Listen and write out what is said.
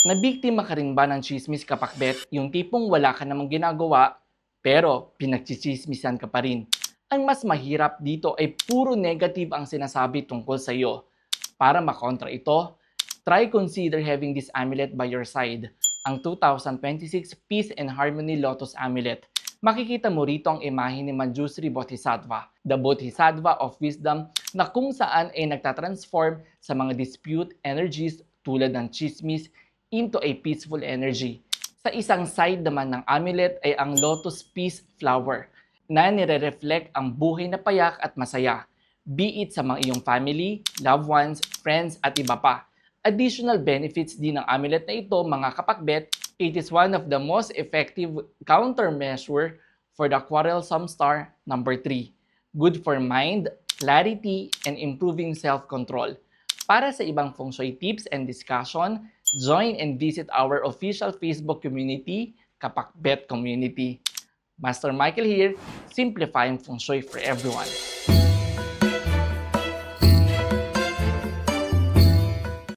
Nabiktima ka rin ba ng chismis kapakbet? Yung tipong wala ka namang ginagawa, pero pinagchichismisan ka pa rin. Ang mas mahirap dito ay puro negative ang sinasabi tungkol sa iyo. Para makontra ito, try consider having this amulet by your side, ang 2026 Peace and Harmony Lotus Amulet. Makikita mo rito ang imahe ni Manjusri Bodhisattva, the Bodhisattva of Wisdom, na kung saan ay nagtatransform sa mga dispute energies tulad ng chismis into a peaceful energy. Sa isang side naman ng amulet ay ang Lotus Peace Flower na nire-reflect ang buhay na payak at masaya, be it sa mga iyong family, loved ones, friends at iba pa. Additional benefits din ng amulet na ito mga kapakbet, it is one of the most effective countermeasure for the quarrelsome star number 3. Good for mind, clarity, and improving self-control. Para sa ibang feng shui tips and discussion, join and visit our official Facebook community, Kapakbet Community. Master Michael here, simplifying feng shui for everyone.